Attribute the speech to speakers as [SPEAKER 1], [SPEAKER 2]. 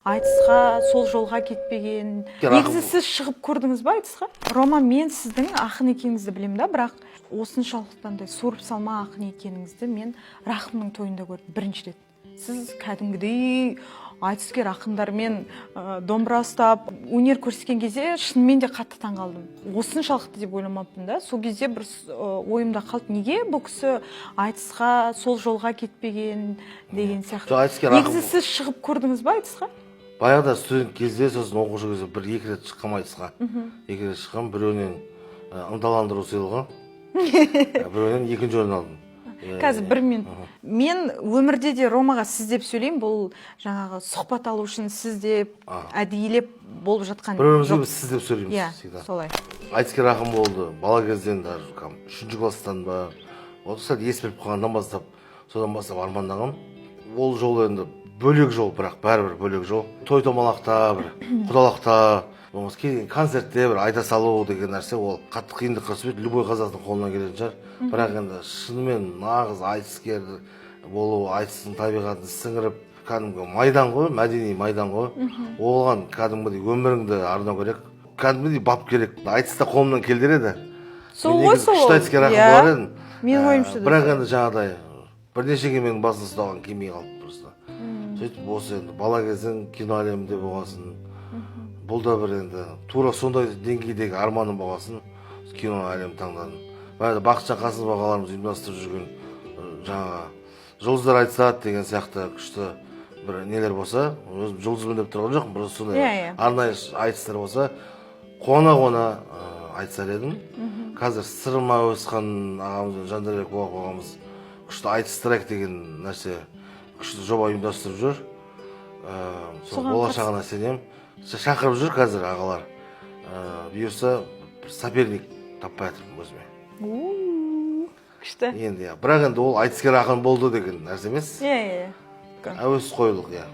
[SPEAKER 1] Айтысқа сол жолға кетпеген. Негізі сіз шығып көрдіңіз ба айтысқа? Рома, мен сіздің ақын екеніңізді білемін да, бірақ осыншалықтандай суырып салма ақын екеніңізді мен Рахымның тойында көрдім бірінші рет. Сіз кәдімгідей айтыскер ақындармен домбыра ұстап, өнер көрсеткен кезде шынымен де қатты таңғалдым. Осыншалықты деп ойламаппын да. Сол кезде бір ойымда қалды, неге бұл кісі айтысқа сол жолға кетпеген деген сияқты. Негізі сіз шығып көрдіңіз ба айтысқа?
[SPEAKER 2] Баяғыда студент кезде, сосын оқушы кезде бір-екі рет шыққам айтысқа. Екі рет шыққам, біреуінен ынталандыру сыйлығы, біреуінен екінші орын алдым.
[SPEAKER 1] Қазір бір минут. Мен өмірде де Ромаға сіз деп сөйлеймін, бұл жаңағы сұхбат алу үшін сіз деп әдейілеп болып жатқан жоқ.
[SPEAKER 2] Бір-бірімізге біз сіз деп сөйлейміз.
[SPEAKER 1] Иә, солай.
[SPEAKER 2] Айтыскер ақын болды, бала кезден даже 3-ші класстан ба, сәл ес беріп қалғаннан бастап, содан бастап армандағам. Ол жол енді бөлек жол, бірақ бәрібір бөлек жол. Той томалақта, бір құдалақта, концертте бір айта салу деген нәрсе, ол қатты қиындыққа түспейді, любой қазақтың қолынан келетін шығар. Бірақ енді шынымен нағыз айтыскер болу, айтыстың табиғатын сіңіріп, кәдімгі майдан ғой, мәдени майдан ғой. Оған кәдімгідей өміріңді арнау керек, кәдімгідей бап керек. Айтыста қолымнан келдіреді.
[SPEAKER 1] Сол ғой сол.
[SPEAKER 2] Күшті айтыскер ақын болар едім.
[SPEAKER 1] Менің ойымша да.
[SPEAKER 2] Бірақ енді жаңағыдай бірнешеге менің басын ұстаған келмей қалды просто. Сөйтіп осы енді бала кезден кино әлемінде болғасын, бұл да бір енді тура сондай деңгейдегі арманым болғасын, кино әлемін таңдадым. Бақытжан Қасымов ағаларымыз ұйымдастырып жүрген жаңағы жұлдыздар айтысады деген сияқты күшті бір нелер болса, өзім жұлдызбын деп тұрған жоқпын, бір сондай арнайы айтыстар болса, қуана-қуана айтысар едім. Қазір Сырма Өсқан ағамыз, Жандарбек Бұлақ ағамыз күшті айтыстырайық деген нәрсе, күшті жоба ұйымдастырып жүр. Сол болашағына сенемін. Шақырып жүр қазір ағалар. Бұйырса соперник таппай жатырмын өзіме.
[SPEAKER 1] Күшті.
[SPEAKER 2] Енді, бірақ енді ол айтыскер ақын болды деген нәрсе емес.
[SPEAKER 1] Иә.
[SPEAKER 2] Әуес қойлық, иә.